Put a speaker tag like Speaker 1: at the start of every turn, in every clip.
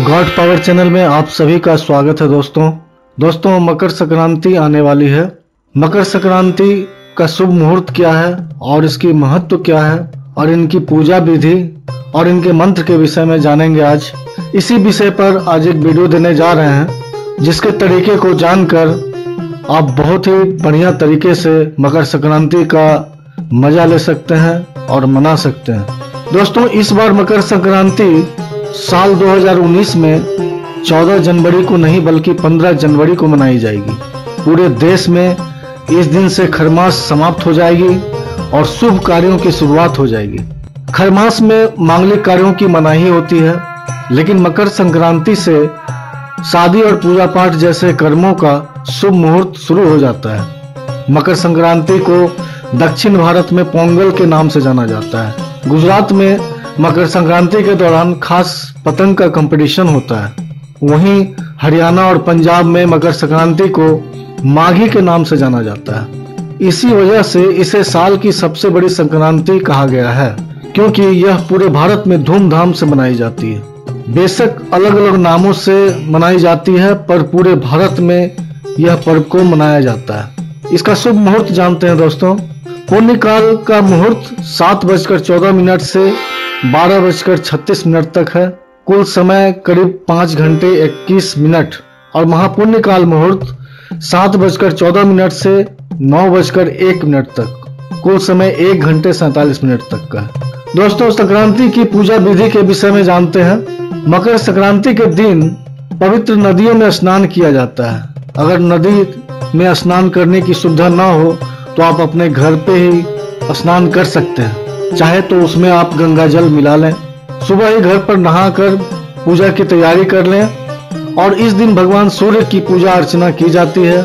Speaker 1: God power channel में आप सभी का स्वागत है दोस्तों मकर संक्रांति आने वाली है। मकर संक्रांति का शुभ मुहूर्त क्या है और इसकी महत्व क्या है और इनकी पूजा विधि और इनके मंत्र के विषय में जानेंगे आज। इसी विषय पर आज एक वीडियो देने जा रहे हैं जिसके तरीके को जानकर आप बहुत ही बढ़िया तरीके से मकर संक्रांति का मजा ले सकते हैं और मना सकते हैं। दोस्तों इस बार मकर संक्रांति साल 2019 में 14 जनवरी को नहीं बल्कि 15 जनवरी को मनाई जाएगी। पूरे देश में इस दिन से खरमास समाप्त हो जाएगी और शुभ कार्यों की शुरुआत हो जाएगी। खरमास में मांगलिक कार्यों की मनाही होती है, लेकिन मकर संक्रांति से शादी और पूजा पाठ जैसे कर्मों का शुभ मुहूर्त शुरू हो जाता है। मकर संक्रांति को दक्षिण भारत में पोंगल के नाम से जाना जाता है। गुजरात में मकर संक्रांति के दौरान खास पतंग का कंपटीशन होता है। वहीं हरियाणा और पंजाब में मकर संक्रांति को माघी के नाम से जाना जाता है। इसी वजह से इसे साल की सबसे बड़ी संक्रांति कहा गया है, क्योंकि यह पूरे भारत में धूमधाम से मनाई जाती है। बेशक अलग अलग नामों से मनाई जाती है, पर पूरे भारत में यह पर्व को मनाया जाता है। इसका शुभ मुहूर्त जानते हैं दोस्तों। पुण्य काल का मुहूर्त 7:14 से 12:36 तक है। कुल समय करीब 5 घंटे 21 मिनट और महापुण्य काल मुहूर्त 7:14 से 9:01 तक। कुल समय 1 घंटे 47 मिनट तक का है। दोस्तों संक्रांति की पूजा विधि के विषय में जानते हैं। मकर संक्रांति के दिन पवित्र नदियों में स्नान किया जाता है। अगर नदी में स्नान करने की सुविधा ना हो तो आप अपने घर पे ही स्नान कर सकते हैं। चाहे तो उसमें आप गंगा जल मिला लें। सुबह ही घर पर नहाकर पूजा की तैयारी कर लें और इस दिन भगवान सूर्य की पूजा अर्चना की जाती है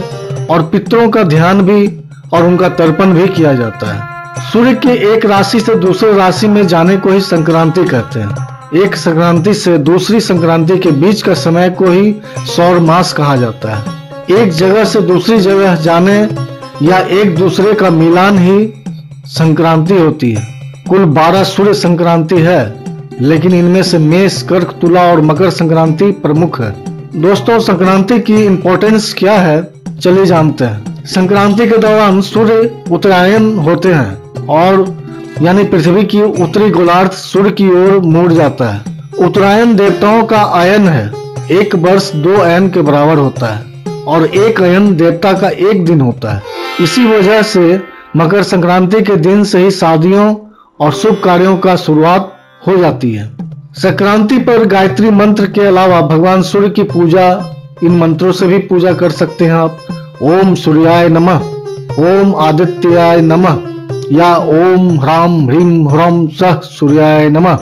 Speaker 1: और पितरों का ध्यान भी और उनका तर्पण भी किया जाता है। सूर्य के एक राशि से दूसरे राशि में जाने को ही संक्रांति कहते हैं। एक संक्रांति से दूसरी संक्रांति के बीच का समय को ही सौर मास कहा जाता है। एक जगह से दूसरी जगह जाने या एक दूसरे का मिलान ही संक्रांति होती है। कुल 12 सूर्य संक्रांति है, लेकिन इनमें से मेष, कर्क, तुला और मकर संक्रांति प्रमुख है। दोस्तों संक्रांति की इंपॉर्टेंस क्या है चलिए जानते हैं। संक्रांति के दौरान सूर्य उत्तरायण होते हैं और यानी पृथ्वी की उत्तरी गोलार्ध सूर्य की ओर मुड़ जाता है। उत्तरायण देवताओं का अयन है। एक वर्ष 2 अयन के बराबर होता है और एक अयन देवता का एक दिन होता है। इसी वजह से मकर संक्रांति के दिन से ही शादियों और शुभ कार्यों का शुरुआत हो जाती है। संक्रांति पर गायत्री मंत्र के अलावा भगवान सूर्य की पूजा इन मंत्रों से भी पूजा कर सकते हैं आप। ओम सूर्याय नमः, ओम आदित्याय नमः या ओम ह्राम ह्रीम ह्रम सह सूर्याय नमः,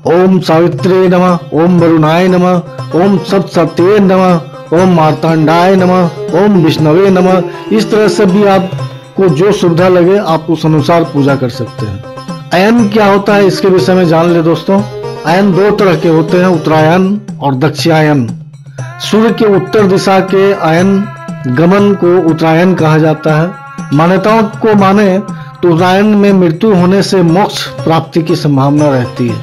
Speaker 1: ओम सावित्रे नमः, ओम वरुणाय नमः, ओम सप्तसत्ये नमः, ओम मार्तांडाय नमः, ओम विष्णवे नमः। इस तरह से भी आपको जो सुविधा लगे आप उस अनुसार पूजा कर सकते हैं। अयन क्या होता है इसके विषय में जान ले दोस्तों। अयन 2 तरह के होते हैं, उत्तरायण और दक्षिणायन। सूर्य के उत्तर दिशा के अयन गमन को उत्तरायण कहा जाता है। मान्यताओं को माने तो उत्तरायण में मृत्यु होने से मोक्ष प्राप्ति की संभावना रहती है।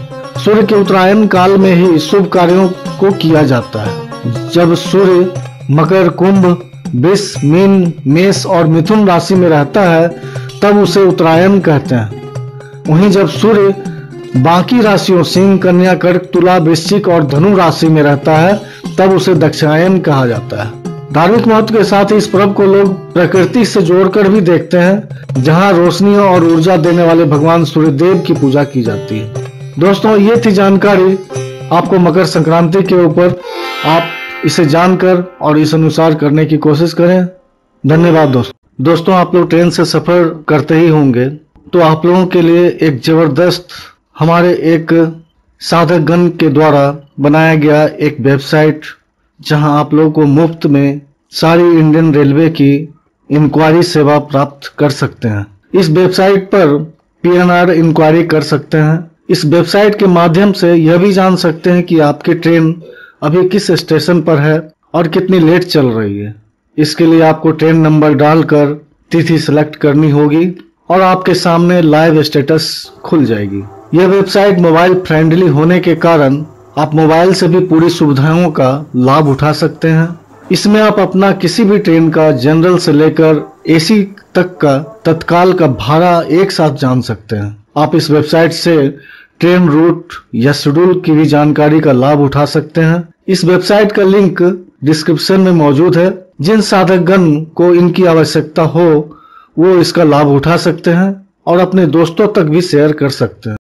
Speaker 1: सूर्य के उत्तरायण काल में ही शुभ कार्यों को किया जाता है। जब सूर्य मकर, कुंभ, वृष, मीन, मेष और मिथुन राशि में रहता है तब उसे उत्तरायण कहते हैं। वहीं जब सूर्य बाकी राशियों सिंह, कन्या, कर्क, तुला, वृश्चिक और धनु राशि में रहता है तब उसे दक्षिणायन कहा जाता है। धार्मिक महत्व के साथ इस पर्व को लोग प्रकृति से जोड़कर भी देखते हैं, जहां रोशनी और ऊर्जा देने वाले भगवान सूर्य देव की पूजा की जाती है। दोस्तों ये थी जानकारी आपको मकर संक्रांति के ऊपर। आप इसे जानकर और इस अनुसार करने की कोशिश करें। धन्यवाद दोस्तों आप लोग ट्रेन से सफर करते ही होंगे, तो आप लोगों के लिए एक जबरदस्त हमारे एक साधक गण के द्वारा बनाया गया एक वेबसाइट, जहां आप लोगों को मुफ्त में सारी इंडियन रेलवे की इंक्वायरी सेवा प्राप्त कर सकते हैं। इस वेबसाइट पर PNR इंक्वायरी कर सकते हैं। इस वेबसाइट के माध्यम से यह भी जान सकते हैं कि आपकी ट्रेन अभी किस स्टेशन पर है और कितनी लेट चल रही है। इसके लिए आपको ट्रेन नंबर डालकर तिथि सेलेक्ट करनी होगी और आपके सामने लाइव स्टेटस खुल जाएगी। यह वेबसाइट मोबाइल फ्रेंडली होने के कारण आप मोबाइल से भी पूरी सुविधाओं का लाभ उठा सकते हैं। इसमें आप अपना किसी भी ट्रेन का जनरल से लेकर एसी तक का तत्काल का भाड़ा एक साथ जान सकते हैं। आप इस वेबसाइट से ट्रेन रूट या शेड्यूल की भी जानकारी का लाभ उठा सकते हैं। इस वेबसाइट का लिंक डिस्क्रिप्शन में मौजूद है। जिन साधकगण को इनकी आवश्यकता हो वो इसका लाभ उठा सकते हैं और अपने दोस्तों तक भी शेयर कर सकते हैं।